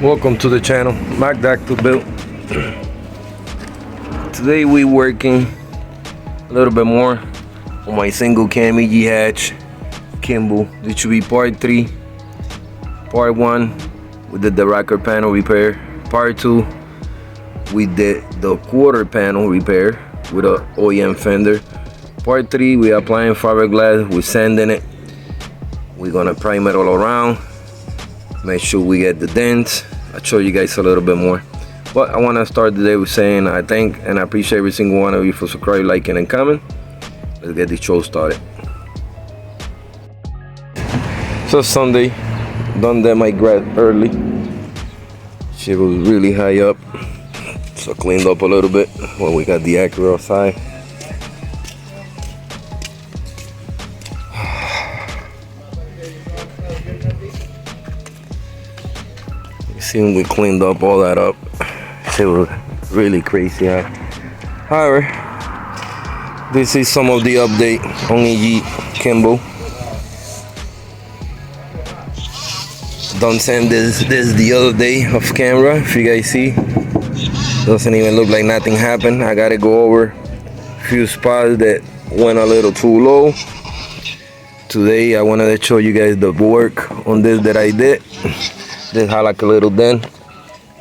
Welcome to the channel, Mac Dactyl Built. Today we working a little bit more on my single cam EG hatch kimbo. This should be part 3. Part 1 we did the rocker panel repair. Part 2 we did the quarter panel repair with a OEM fender. Part 3 we applying fiberglass, we're sanding it. We're gonna prime it all around, make sure we get the dents. I'll show you guys a little bit more, but I want to start the day with saying I thank and I appreciate every single one of you for subscribing, liking, and comment. Let's get this show started. So Sunday, done that my grass early. She was really high up, so cleaned up a little bit when we got the Acura outside. See, we cleaned up all that up. It was really crazy. However, this is some of the update on EG Kimbo. Done send this the other day off camera. If you guys see, doesn't even look like nothing happened. I gotta go over a few spots that went a little too low. Today I wanted to show you guys the work on this that I did. This had like a little dent.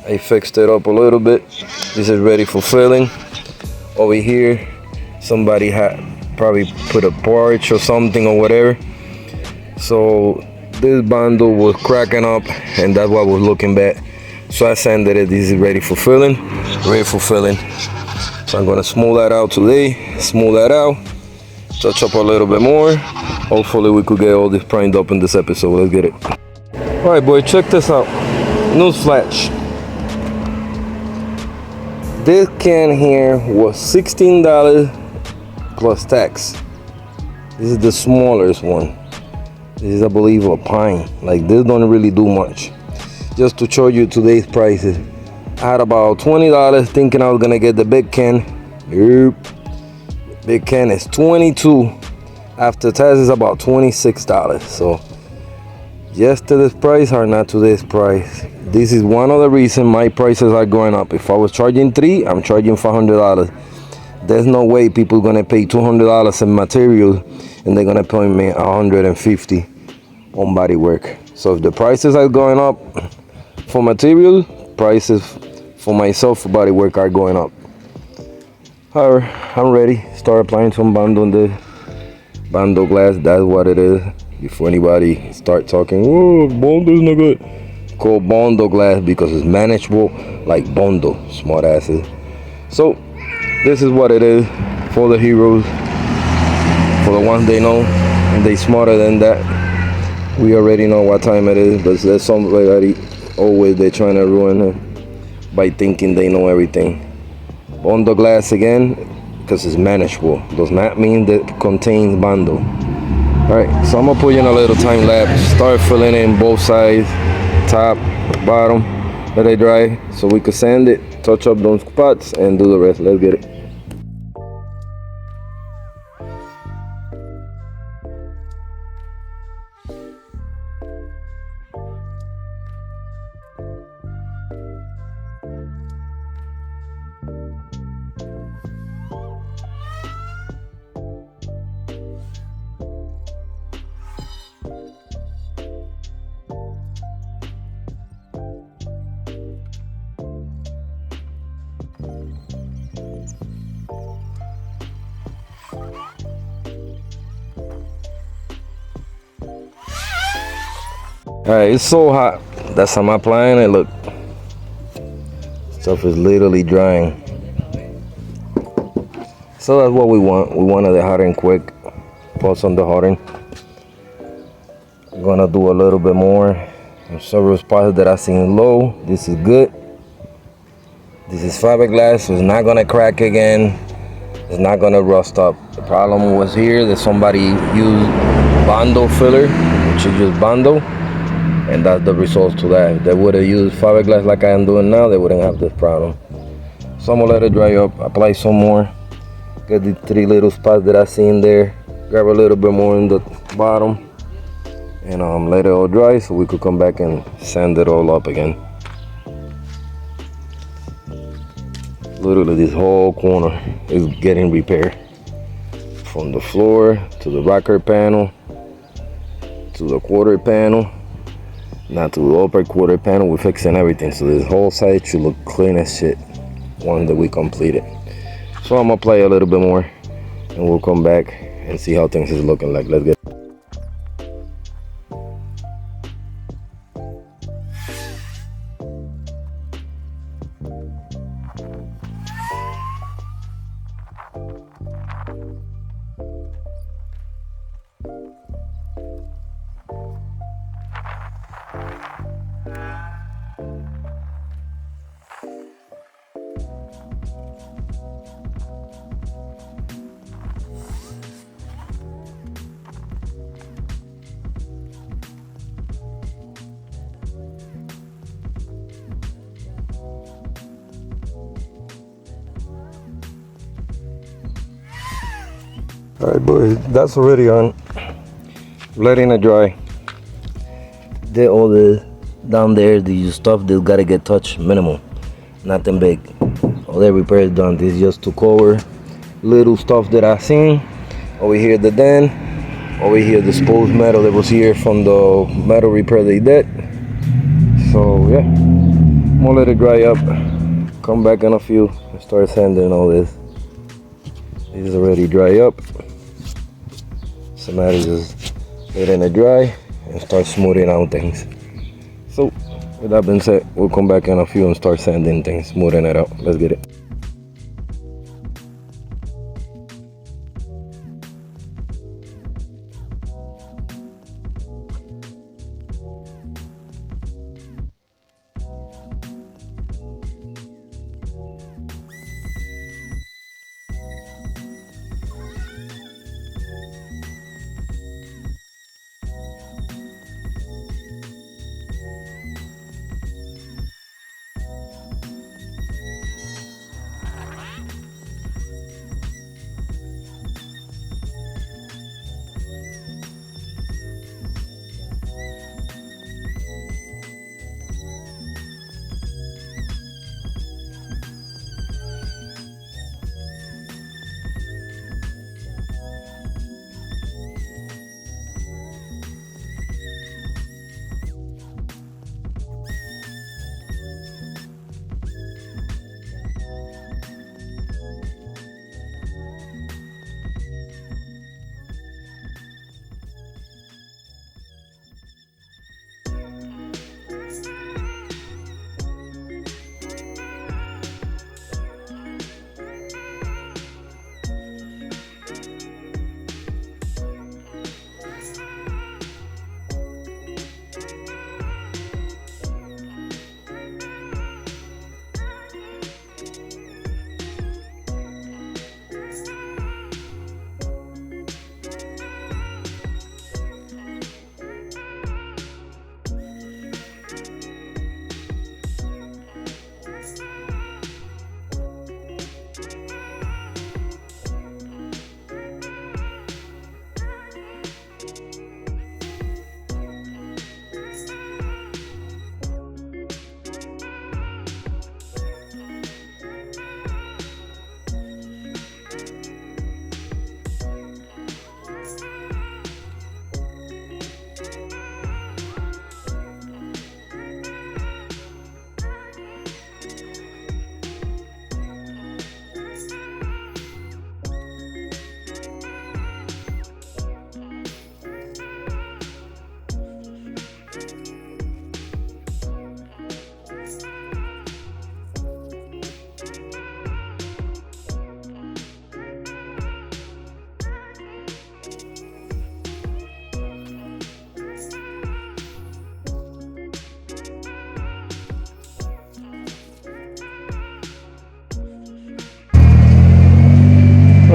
I fixed it up a little bit. This is ready for filling. Over here, somebody had probably put a porch or something or whatever. So this bundle was cracking up, and that's what was looking bad. So I sanded it. This is ready for filling. Ready for filling. So I'm gonna smooth that out today. Smooth that out. Touch up a little bit more. Hopefully we could get all this primed up in this episode. Let's get it. Alright boy, check this out. Newsflash. This can here was $16 plus tax. This is the smallest one. This is, I believe, a pine. Like, this don't really do much. Just to show you today's prices. I had about $20 thinking I was gonna get the big can. Yep. Big can is $22. After tax is about $26. So yesterday's price are not today's price. This is one of the reasons my prices are going up. If I was charging $3, I'm charging $500. There's no way people are gonna pay $200 in material and they're gonna pay me $150 on body work. So if the prices are going up for material, prices for myself for body work are going up. However, I'm ready. Start applying some bond on the bando glass. That's what it is. Before anybody start talking, oh, Bondo is not good. Called Bondo glass because it's manageable, like Bondo, smart asses. So this is what it is for the heroes, for the ones they know and they smarter than that. We already know what time it is, but there's somebody always they're trying to ruin it by thinking they know everything. Bondo glass again, because it's manageable, does not mean that it contains Bondo. Alright, so I'm gonna put in a little time lapse, start filling in both sides, top, bottom, let it dry so we can sand it, touch up those spots, and do the rest. Let's get it. Alright, it's so hot. That's how I'm applying it. Look, stuff is literally drying. So that's what we want. We wanted it hot and quick. Pulse on the harden. I'm gonna do a little bit more. Several spots that I seen low. This is good. This is fiberglass, so it's not gonna crack again. It's not gonna rust up. The problem was here that somebody used Bondo filler, which is just Bondo. And that's the result to that. If they would have used fiberglass like I am doing now, they wouldn't have this problem. So I'm gonna let it dry up, apply some more. Get the 3 little spots that I see in there. Grab a little bit more in the bottom. And let it all dry so we could come back and sand it all up again. Literally this whole corner is getting repaired. From the floor to the rocker panel to the quarter panel, not to the upper quarter panel. We're fixing everything, so this whole side should look clean as shit once that we complete it. So I'm gonna play a little bit more and we'll come back and see how things is looking like. Let's get all right, boys, that's already on. Letting it dry. Did all the down there, the stuff that gotta get touched, minimal, nothing big. All that repair is done. This is just to cover little stuff that I seen. Over here the dent, over here the exposed metal that was here from the metal repair they did. So yeah, I'm gonna let it dry up, come back in a few and start sanding all this. This is already dry up. So now it's just letting it dry and start smoothing out things. So with that being said, we'll come back in a few and start sanding things, smoothing it out. Let's get it.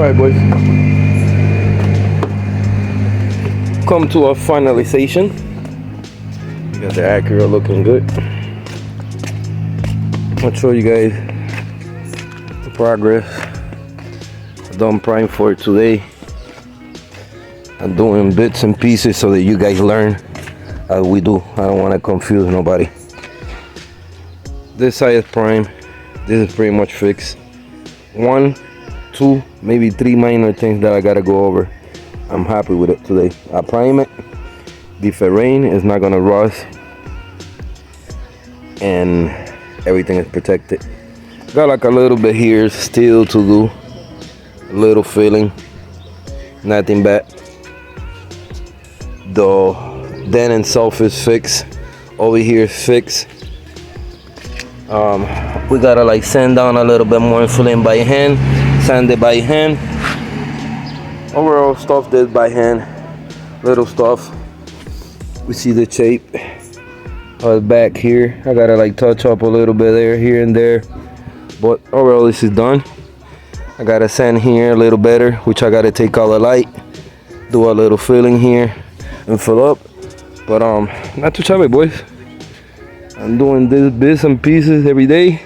Alright, boys, come to a finalization. You got the Acura looking good. I'll show you guys the progress. I done prime for it today. I'm doing bits and pieces so that you guys learn how we do. I don't want to confuse nobody. This side is prime. This is pretty much fixed. 1, 2, maybe 3 minor things that I gotta go over. I'm happy with it today. I prime it. The rain is not gonna rust, and everything is protected. Got like a little bit here still to do. A little filling. Nothing bad. The dent itself is fixed. Over here is fixed. We gotta like sand down a little bit more and fill in by hand. Sand it by hand. Overall stuff did by hand. Little stuff. We see the shape. Back here, I gotta like touch up a little bit there, here and there. But overall this is done. I gotta sand here a little better, which I gotta take all the light, do a little filling here and fill up. But not too shabby, boys. I'm doing this bits and pieces every day.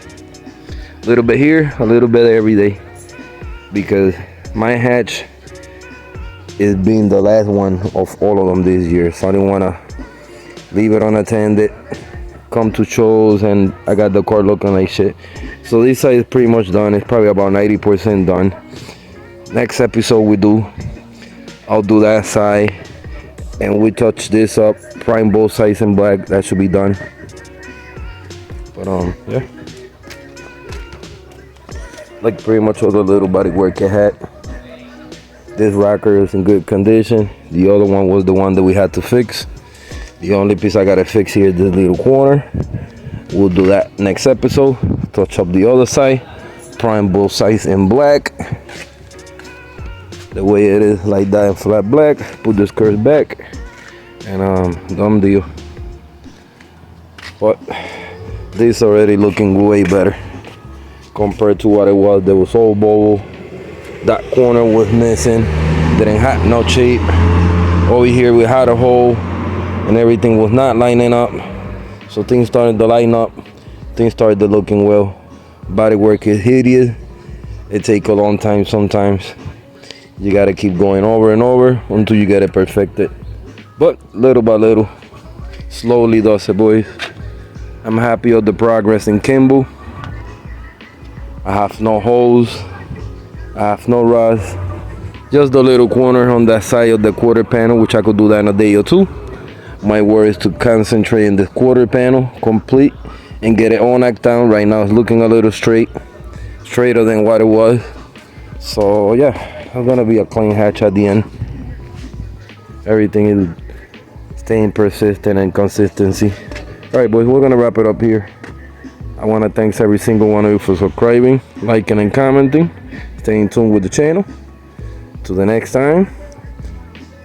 A little bit here, a little bit every day. Because my hatch is being the last one of all of them this year. So I didn't wanna leave it unattended, come to shows and I got the car looking like shit. So this side is pretty much done. It's probably about 90% done. Next episode I'll do that side and we touch this up, prime both sides in black. That should be done. But yeah, like pretty much all the little body work I had. This rocker is in good condition. The other one was the one that we had to fix. The only piece I gotta fix here is this little corner. We'll do that next episode. Touch up the other side, prime both sides in black, the way it is, like that in flat black. Put the skirts back, and done deal. But this already looking way better compared to what it was. There was all bubble. That corner was missing. Didn't have no shape. Over here we had a hole, and everything was not lining up. So things started to line up. Things started to looking well. Body work is hideous. It takes a long time sometimes. You gotta keep going over and over until you get it perfected. But little by little, slowly does it, boys. I'm happy of the progress in kimbo. I have no holes. I have no rust. Just the little corner on that side of the quarter panel, which I could do that in a day or two. My work is to concentrate in the quarter panel complete and get it all knocked down. Right now it's looking a little straighter than what it was. So yeah, it's gonna be a clean hatch at the end. Everything is staying persistent and consistency. All right, boys, we're gonna wrap it up here. I want to thank every single one of you for subscribing, liking, and commenting. Stay in tune with the channel. Till the next time,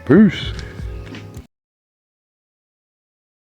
peace.